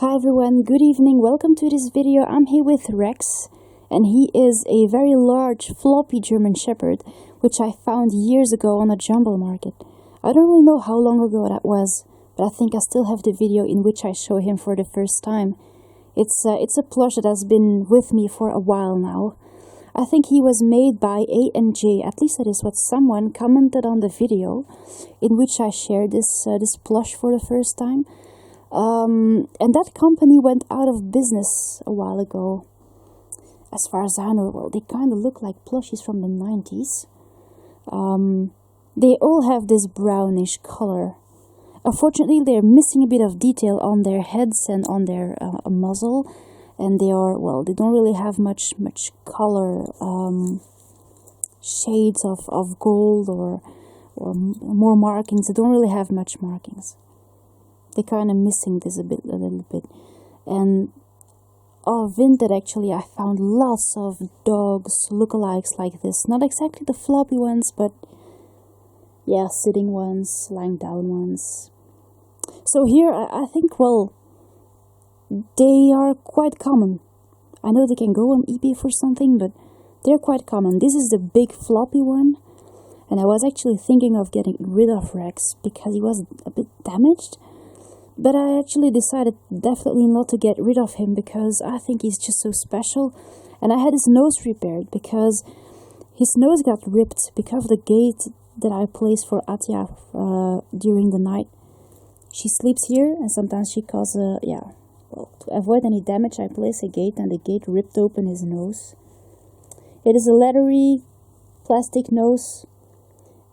Hi everyone, good evening, welcome to this video. I'm here with Rex, and he is a very large, floppy German Shepherd, which I found years ago on a jumble market. I don't really know how long ago that was, but I think I still have the video in which I show him for the first time. It's a plush that has been with me for a while now. I think he was made by A&J, at least that is what someone commented on the video, in which I shared this plush for the first time. And that company went out of business a while ago. As far as I know, well, they kind of look like plushies from the 90s. They all have this brownish color. Unfortunately, they're missing a bit of detail on their heads and on their muzzle. And they don't really have much color, shades of gold or more markings. They don't really have much markings. They're kind of missing this a little bit. And Vinted, actually, I found lots of dogs lookalikes like this. Not exactly the floppy ones, but yeah, sitting ones, lying down ones. So here, I think, well, they are quite common. I know they can go on eBay for something, but they're quite common. This is the big floppy one. And I was actually thinking of getting rid of Rex because he was a bit damaged. But I actually decided definitely not to get rid of him because I think he's just so special. And I had his nose repaired because his nose got ripped because of the gate that I placed for Atya during the night. She sleeps here and sometimes she causes to avoid any damage, I place a gate and the gate ripped open his nose. It is a leathery plastic nose.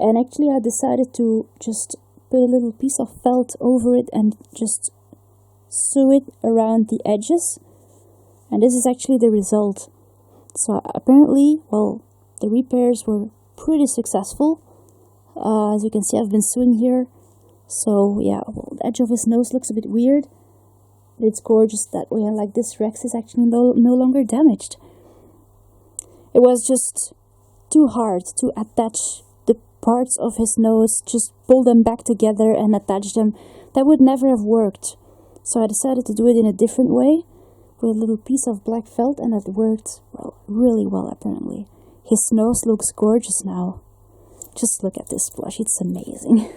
And actually I decided to just put a little piece of felt over it and just sew it around the edges, and this is actually the result. So apparently, well, the repairs were pretty successful. As you can see, I've been sewing here, so yeah, well, the edge of his nose looks a bit weird, but it's gorgeous that way, and like this, Rex is actually no longer damaged. It was just too hard to attach parts of his nose, just pull them back together and attach them. That would never have worked. So I decided to do it in a different way with a little piece of black felt, and that worked, well, really well apparently. His nose looks gorgeous now. Just look at this plush, it's amazing.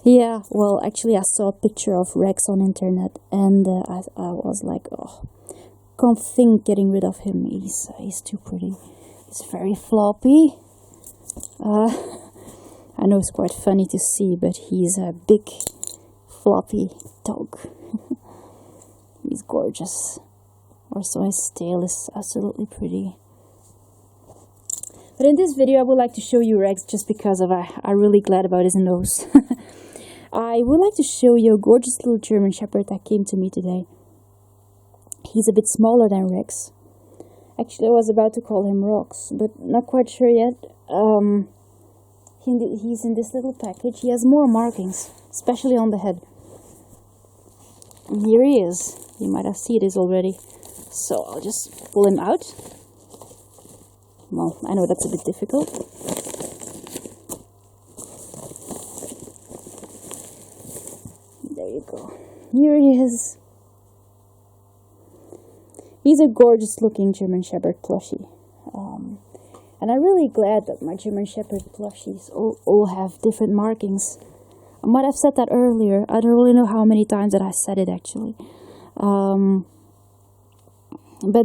Yeah, well, actually I saw a picture of Rex on internet and I was like, oh, can't think getting rid of him. He's too pretty. He's very floppy. I know it's quite funny to see, but he's a big, floppy dog. He's gorgeous. Also, his tail is absolutely pretty. But in this video, I would like to show you Rex just because I'm really glad about his nose. I would like to show you a gorgeous little German Shepherd that came to me today. He's a bit smaller than Rex. Actually, I was about to call him Rox, but not quite sure yet. He's in this little package. He has more markings, especially on the head. And here he is. You might have seen this already. So I'll just pull him out. Well, I know that's a bit difficult. There you go. Here he is. He's a gorgeous looking German Shepherd plushie. And I'm really glad that my German Shepherd plushies all have different markings. I might have said that earlier. I don't really know how many times that I said it actually. But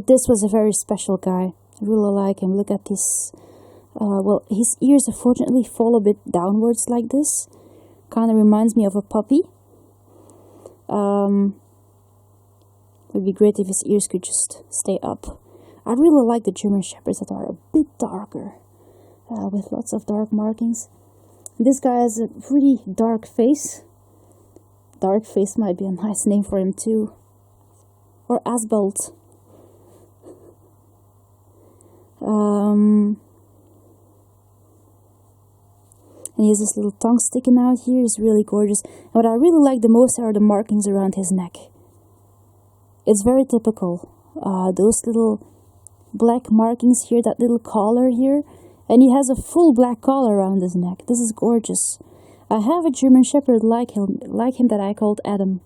this was a very special guy. I really like him. Look at this. Well, his ears unfortunately fall a bit downwards like this. Kind of reminds me of a puppy. It would be great if his ears could just stay up. I really like the German Shepherds that are a bit darker, with lots of dark markings. This guy has a pretty dark face. Dark face might be a nice name for him too. Or Asbolt. And he has this little tongue sticking out here. It's really gorgeous. And what I really like the most are the markings around his neck. It's very typical. Those little black markings here, that little collar here, and he has a full black collar around his neck. This is gorgeous. I have a German Shepherd like him that I called Adam,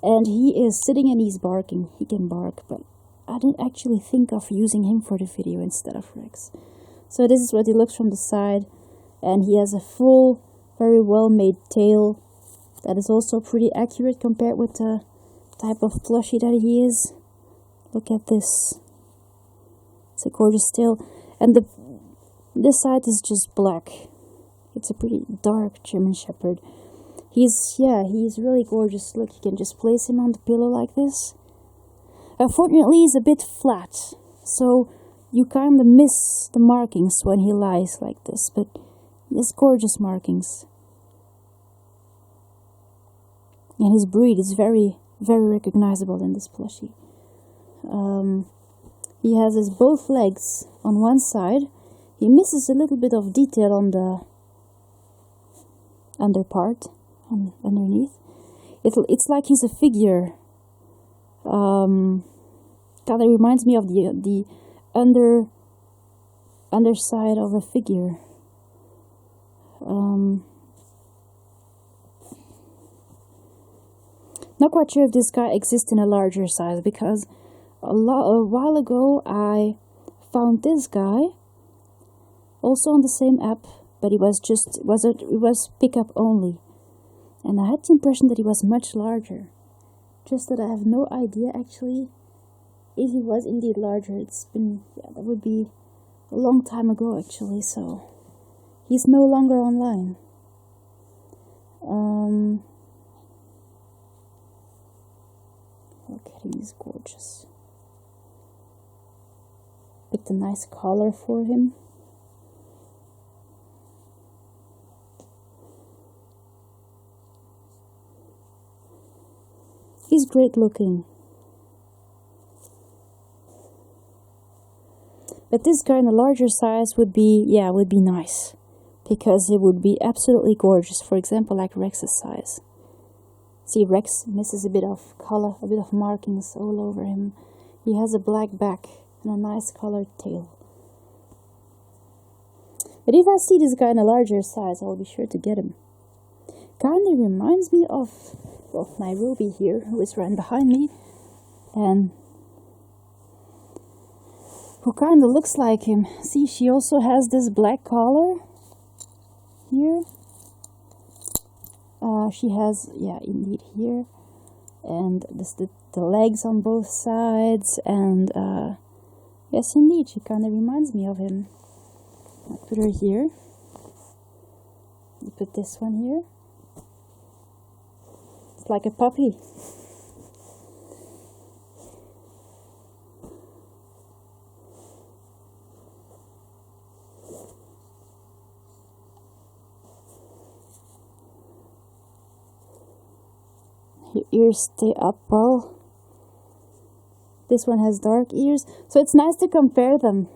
And he is sitting and he's barking. He can bark, but I didn't actually think of using him for the video instead of Rex. So this is what he looks from the side, and he has a full, very well made tail that is also pretty accurate compared with the type of plushie that he is. Look at this. It's a gorgeous tail. And this side is just black. It's a pretty dark German Shepherd. He's really gorgeous. Look, you can just place him on the pillow like this. Unfortunately, he's a bit flat, so you kind of miss the markings when he lies like this, but he has gorgeous markings. And his breed is very, very recognizable in this plushie. He has his both legs on one side. He misses a little bit of detail on the under part, underneath. It's like he's a figure. Kind of reminds me of the underside of a figure. Not quite sure if this guy exists in a larger size, because a while ago I found this guy also on the same app, but it was pickup only, and I had the impression that he was much larger. Just that I have no idea actually if he was indeed larger. It's been, that would be a long time ago actually, so he's no longer online. Look at him, he's gorgeous. Picked a nice collar for him. He's great looking. But this guy in a larger size would be nice, because it would be absolutely gorgeous. For example, like Rex's size. See, Rex misses a bit of color, a bit of markings all over him. He has a black back and a nice colored tail. But if I see this guy in a larger size, I'll be sure to get him. Kinda reminds me of Nairobi here, who is right behind me, and who kind of looks like him. See, she also has this black collar here. She has, indeed here, and the legs on both sides, and yes, indeed, she kind of reminds me of him. I put her here. You put this one here. It's like a puppy. Her ears stay up well. This one has dark ears, so it's nice to compare them.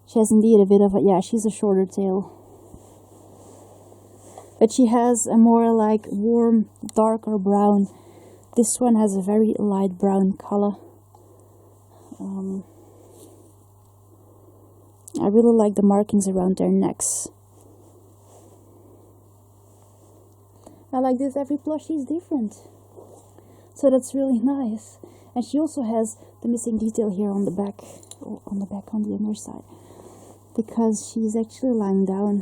She has indeed a bit of she's a shorter tail. But she has a more like warm, darker brown. This one has a very light brown color. I really like the markings around their necks. I like this, every plushie is different. So that's really nice. And she also has the missing detail here on the back, on the underside. Because she's actually lying down.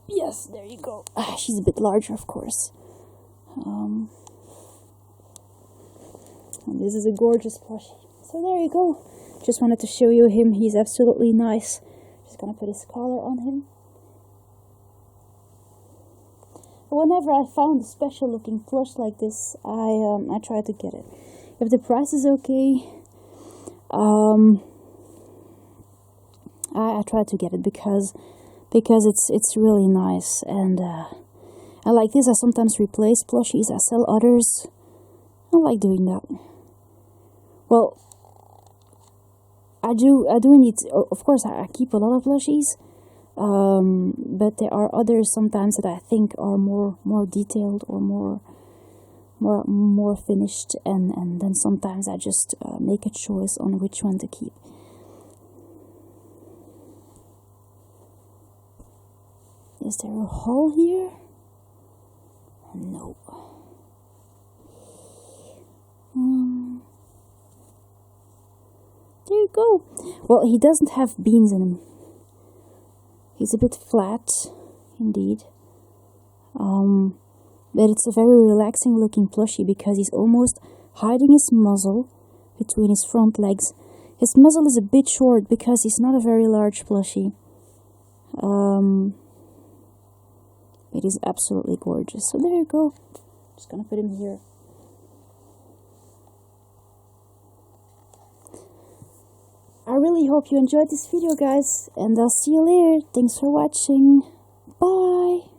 Yes, there you go. She's a bit larger, of course. And this is a gorgeous plushie. So there you go. Just wanted to show you him. He's absolutely nice. Just gonna put his collar on him. Whenever I found a special looking plush like this, I try to get it. If the price is okay, I try to get it because it's really nice, and I like this. I sometimes replace plushies. I sell others. I like doing that. Well, I do need. Of course, I keep a lot of plushies. But there are others sometimes that I think are more detailed or more finished, and then sometimes I just make a choice on which one to keep. Is there a hole here? no. There you go. Well, he doesn't have beans in him. He's a bit flat, indeed. But it's a very relaxing looking plushie because he's almost hiding his muzzle between his front legs. His muzzle is a bit short because he's not a very large plushie. It is absolutely gorgeous. So there you go. Just gonna put him here. I really hope you enjoyed this video, guys, and I'll see you later. Thanks for watching. Bye!